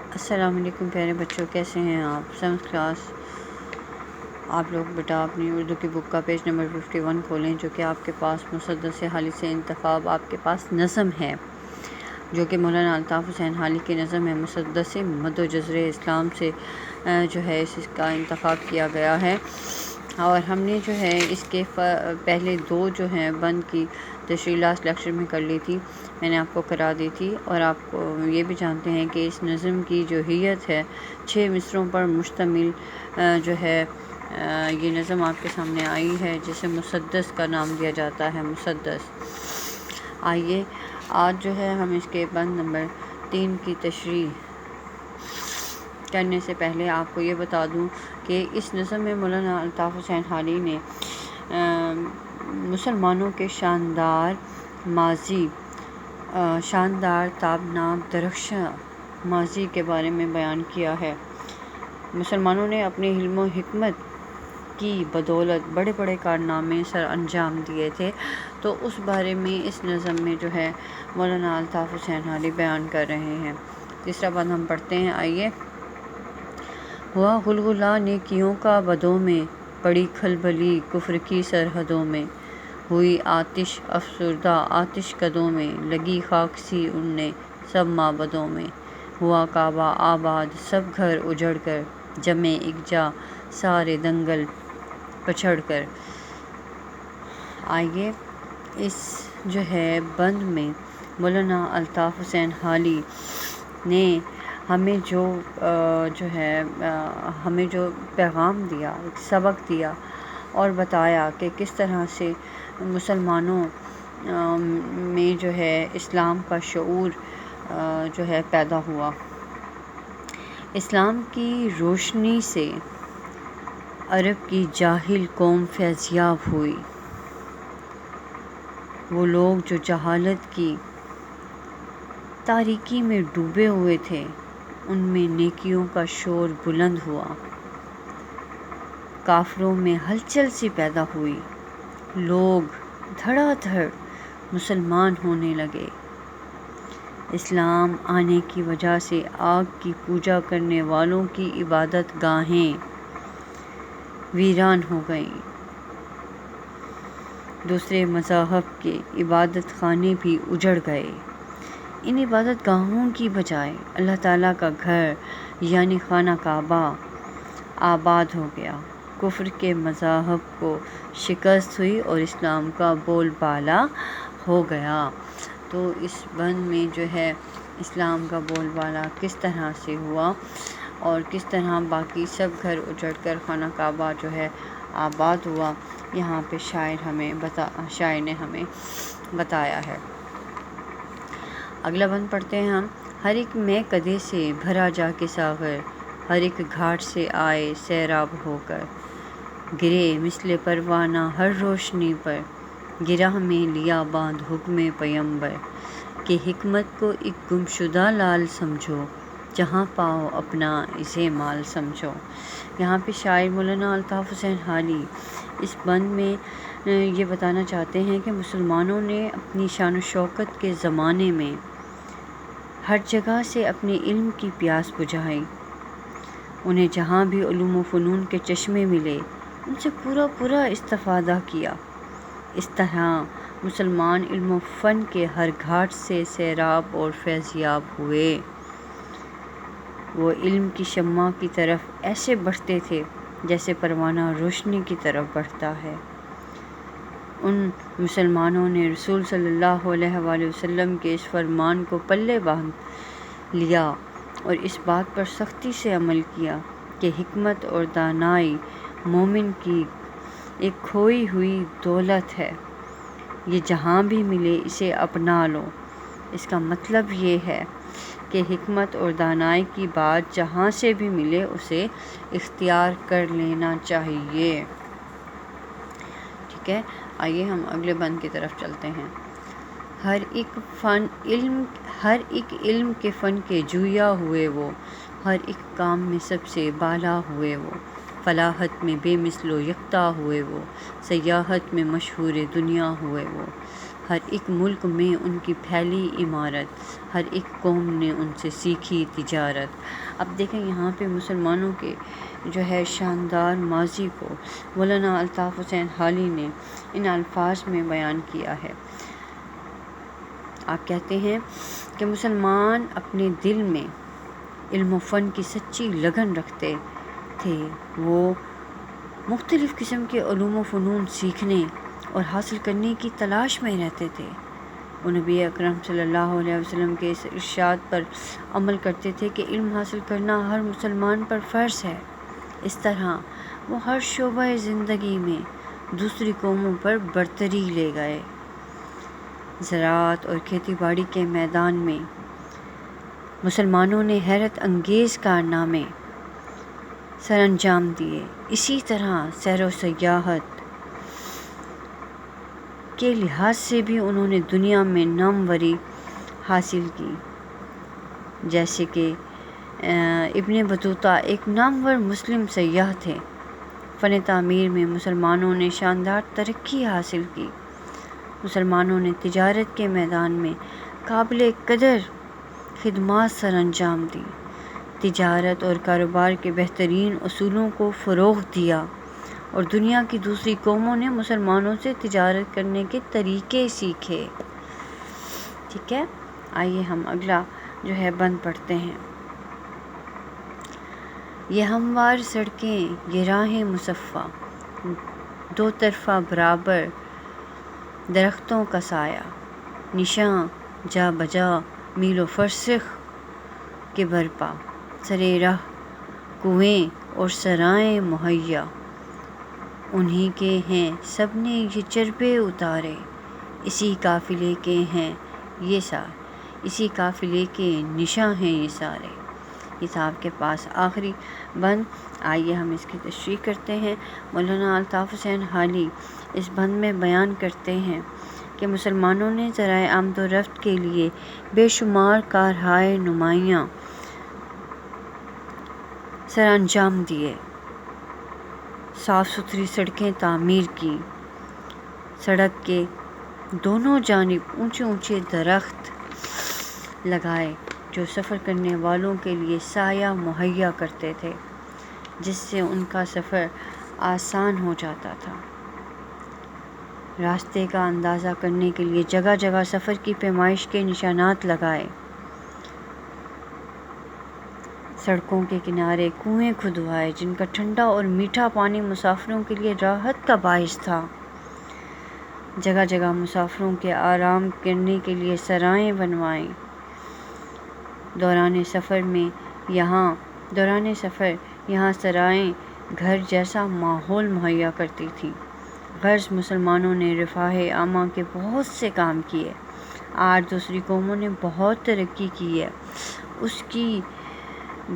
السلام علیکم پیارے بچوں، کیسے ہیں آپ؟ 7th کلاس آپ لوگ بیٹا اپنی اردو کی بک کا پیج نمبر 51 کھولیں، جو کہ آپ کے پاس مسدس حالی سے انتخاب آپ کے پاس نظم ہے، جو کہ مولانا الطاف حسین حالی کی نظم ہے۔ مسدس مد و جزر اسلام سے جو ہے اس کا انتخاب کیا گیا ہے، اور ہم نے جو ہے اس کے پہلے 2 جو ہیں بند کی تشریح لاسٹ لیکچر میں کر لی تھی، میں نے آپ کو کرا دی تھی، اور آپ کو یہ بھی جانتے ہیں کہ اس نظم کی جو حیت ہے 6 مصروں پر مشتمل جو ہے یہ نظم آپ کے سامنے آئی ہے، جسے مسدس کا نام دیا جاتا ہے۔ مسدس، آئیے آج جو ہے ہم اس کے بند نمبر 3 کی تشریح کرنے سے پہلے آپ کو یہ بتا دوں کہ اس نظم میں مولانا الطاف حسین حالی نے مسلمانوں کے شاندار ماضی، شاندار تابناک درخشاں ماضی کے بارے میں بیان کیا ہے۔ مسلمانوں نے اپنے علم و حکمت کی بدولت بڑے بڑے کارنامے سر انجام دیے تھے، تو اس بارے میں اس نظم میں جو ہے مولانا الطاف حسین حالی بیان کر رہے ہیں۔ تیسرا بند ہم پڑھتے ہیں، آئیے۔ ہوا غلغلہ نیکیوں کا بدوں میں، پڑی کھلبلی کفر کی سرحدوں میں، ہوئی آتش افسردہ آتش کدوں میں، لگی خاک سی اڑنے سب معبدوں میں، ہوا کعبہ آباد سب گھر اجڑ کر، جمے یکجا سارے دنگل پچھڑ کر۔ آئیے اس جو ہے بند میں مولانا الطاف حسین حالی نے ہمیں جو پیغام دیا، ایک سبق دیا، اور بتایا کہ کس طرح سے مسلمانوں میں جو ہے اسلام کا شعور جو ہے پیدا ہوا۔ اسلام کی روشنی سے عرب کی جاہل قوم فیضیاب ہوئی۔ وہ لوگ جو جہالت کی تاریکی میں ڈوبے ہوئے تھے، ان میں نیکیوں کا شور بلند ہوا۔ کافروں میں ہلچل سی پیدا ہوئی، لوگ دھڑا دھڑ مسلمان ہونے لگے۔ اسلام آنے کی وجہ سے آگ کی پوجا کرنے والوں کی عبادت گاہیں ویران ہو گئیں، دوسرے مذاہب کے عبادت خانے بھی اجڑ گئے۔ ان عبادت گاہوں کی بجائے اللہ تعالیٰ کا گھر یعنی خانہ کعبہ آباد ہو گیا۔ کفر کے مذاہب کو شکست ہوئی اور اسلام کا بول بالا ہو گیا۔ تو اس بند میں جو ہے اسلام کا بول بالا کس طرح سے ہوا، اور کس طرح باقی سب گھر اجڑ کر خانہ کعبہ جو ہے آباد ہوا، یہاں پہ شاعر نے ہمیں بتایا ہے۔ اگلا بند پڑھتے ہیں ہم۔ ہر ایک میں کدے سے بھرا جا کے ساغر، ہر ایک گھاٹ سے آئے سیراب ہو کر، گرے مثل پروانہ ہر روشنی پر، گرہ میں لیا باندھ حکم پیمبر، کہ حکمت کو ایک گمشدہ لال سمجھو، جہاں پاؤ اپنا اسے مال سمجھو۔ یہاں پہ شاعر مولانا الطاف حسین حالی اس بند میں یہ بتانا چاہتے ہیں کہ مسلمانوں نے اپنی شان و شوکت کے زمانے میں ہر جگہ سے اپنے علم کی پیاس بجھائی۔ انہیں جہاں بھی علوم و فنون کے چشمے ملے، ان سے پورا استفادہ کیا۔ اس طرح مسلمان علم و فن کے ہر گھاٹ سے سیراب اور فیضیاب ہوئے۔ وہ علم کی شمع کی طرف ایسے بڑھتے تھے جیسے پروانہ روشنی کی طرف بڑھتا ہے۔ ان مسلمانوں نے رسول صلی اللہ علیہ وآلہ وسلم کے اس فرمان کو پلے باندھ لیا اور اس بات پر سختی سے عمل کیا کہ حکمت اور دانائی مومن کی ایک کھوئی ہوئی دولت ہے، یہ جہاں بھی ملے اسے اپنا لو۔ اس کا مطلب یہ ہے کہ حکمت اور دانائی کی بات جہاں سے بھی ملے اسے اختیار کر لینا چاہیے۔ ٹھیک ہے، آئیے ہم اگلے بند کی طرف چلتے ہیں۔ ہر ایک علم کے فن کے جویا ہوئے وہ، ہر ایک کام میں سب سے بالا ہوئے وہ، فلاحت میں بے مثل و یکتا ہوئے وہ، سیاحت میں مشہور دنیا ہوئے وہ، ہر ایک ملک میں ان کی پھیلی عمارت، ہر ایک قوم نے ان سے سیکھی تجارت۔ اب دیکھیں یہاں پہ مسلمانوں کے جو ہے شاندار ماضی کو مولانا الطاف حسین حالی نے ان الفاظ میں بیان کیا ہے۔ آپ کہتے ہیں کہ مسلمان اپنے دل میں علم و فن کی سچی لگن رکھتے تھے، وہ مختلف قسم کے علوم و فنون سیکھنے اور حاصل کرنے کی تلاش میں رہتے تھے۔ وہ نبی اکرم صلی اللہ علیہ وسلم کے اس ارشاد پر عمل کرتے تھے کہ علم حاصل کرنا ہر مسلمان پر فرض ہے۔ اس طرح وہ ہر شعبہ زندگی میں دوسری قوموں پر برتری لے گئے۔ زراعت اور کھیتی باڑی کے میدان میں مسلمانوں نے حیرت انگیز کارنامے سر انجام دیے۔ اسی طرح سیر و سیاحت کے لحاظ سے بھی انہوں نے دنیا میں ناموری حاصل کی، جیسے کہ ابن بطوطہ ایک نامور مسلم سیاح تھے۔ فن تعمیر میں مسلمانوں نے شاندار ترقی حاصل کی۔ مسلمانوں نے تجارت کے میدان میں قابل قدر خدمات سر انجام دی، تجارت اور کاروبار کے بہترین اصولوں کو فروغ دیا، اور دنیا کی دوسری قوموں نے مسلمانوں سے تجارت کرنے کے طریقے سیکھے۔ ٹھیک ہے، آئیے ہم اگلا جو ہے بند پڑھتے ہیں۔ یہ ہموار سڑکیں، یہ راہیں مصفا، دو طرفہ برابر درختوں کا سایہ، نشاں جا بجا میل و فرسخ کے برپا، سرے راہ کنویں اور سرائیں مہیا، انہی کے ہیں سب نے یہ چربے اتارے، اسی قافلے کے ہیں یہ اسی قافلے کے نشاں ہیں یہ سارے۔ یہ تھا آپ کے پاس آخری بند۔ آئیے ہم اس کی تشریح کرتے ہیں۔ مولانا الطاف حسین حالی اس بند میں بیان کرتے ہیں کہ مسلمانوں نے ذرائع آمد و رفت کے لیے بے شمار کارہائے نمایاں سر انجام دیے، صاف ستھری سڑکیں تعمیر کی، سڑک کے دونوں جانب اونچے اونچے درخت لگائے جو سفر کرنے والوں کے لیے سایہ مہیا کرتے تھے، جس سے ان کا سفر آسان ہو جاتا تھا۔ راستے کا اندازہ کرنے کے لیے جگہ جگہ سفر کی پیمائش کے نشانات لگائے، سڑکوں کے کنارے کنویں کھدوائے جن کا ٹھنڈا اور میٹھا پانی مسافروں کے لیے راحت کا باعث تھا، جگہ جگہ مسافروں کے آرام کرنے کے لیے سرائیں بنوائیں۔ دوران سفر یہاں سرائیں گھر جیسا ماحول مہیا کرتی تھیں۔ غرض مسلمانوں نے رفاہ عامہ کے بہت سے کام کیے۔ آج دوسری قوموں نے بہت ترقی کی ہے، اس کی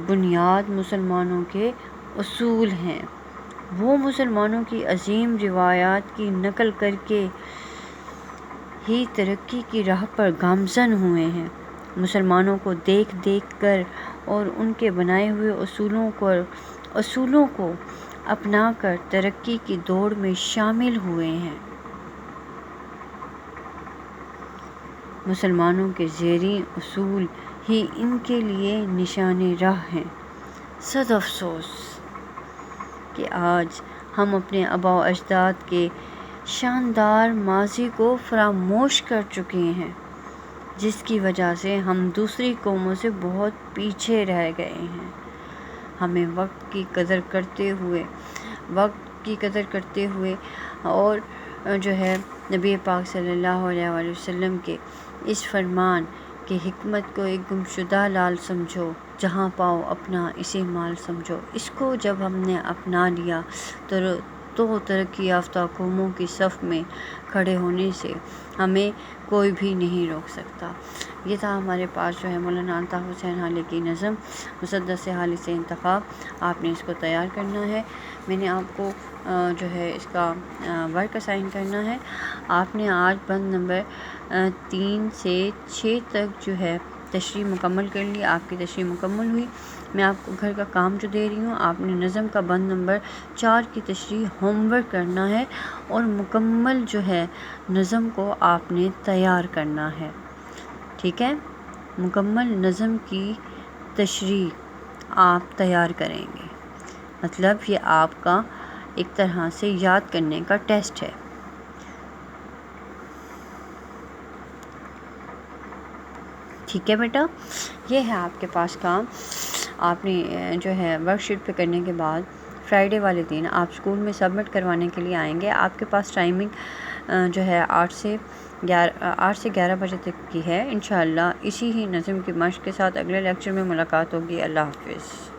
بنیاد مسلمانوں کے اصول ہیں۔ وہ مسلمانوں کی عظیم روایات کی نقل کر کے ہی ترقی کی راہ پر گامزن ہوئے ہیں۔ مسلمانوں کو دیکھ دیکھ کر اور ان کے بنائے ہوئے اصولوں کو اپنا کر ترقی کی دوڑ میں شامل ہوئے ہیں۔ مسلمانوں کے زیریں اصول ہی ان کے لیے نشان راہ ہیں۔ صد افسوس کہ آج ہم اپنے آباء و اجداد کے شاندار ماضی کو فراموش کر چکے ہیں، جس کی وجہ سے ہم دوسری قوموں سے بہت پیچھے رہ گئے ہیں۔ ہمیں وقت کی قدر کرتے ہوئے اور جو ہے نبی پاک صلی اللہ علیہ وآلہ وسلم کے اس فرمان کہ حکمت کو ایک گمشدہ لال سمجھو، جہاں پاؤ اپنا اسے مال سمجھو، اس کو جب ہم نے اپنا لیا تو ترقی یافتہ قوموں کی صف میں کھڑے ہونے سے ہمیں کوئی بھی نہیں روک سکتا۔ یہ تھا ہمارے پاس جو ہے مولانا الطاف حسین حالی کی نظم مسدس حالی سے انتخاب۔ آپ نے اس کو تیار کرنا ہے۔ میں نے آپ کو جو ہے اس کا ورک اسائن کرنا ہے۔ آپ نے آج بند نمبر 3 سے 6 تک جو ہے تشریح مکمل کر لی، آپ کی تشریح مکمل ہوئی۔ میں آپ کو گھر کا کام جو دے رہی ہوں، آپ نے نظم کا بند نمبر 4 کی تشریح ہوم ورک کرنا ہے اور مکمل جو ہے نظم کو آپ نے تیار کرنا ہے، ٹھیک ہے؟ مکمل نظم کی تشریح آپ تیار کریں گے، مطلب یہ آپ کا ایک طرح سے یاد کرنے کا ٹیسٹ ہے۔ ٹھیک ہے بیٹا، یہ ہے آپ کے پاس کام۔ آپ نے جو ہے ورک شیٹ پہ کرنے کے بعد فرائیڈے والے دن آپ اسکول میں سبمٹ کروانے کے لیے آئیں گے۔ آپ کے پاس ٹائمنگ جو ہے 8 سے 11 بجے تک کی ہے۔ انشاءاللہ اسی ہی نظم کی مشق کے ساتھ اگلے لیکچر میں ملاقات ہوگی۔ اللہ حافظ۔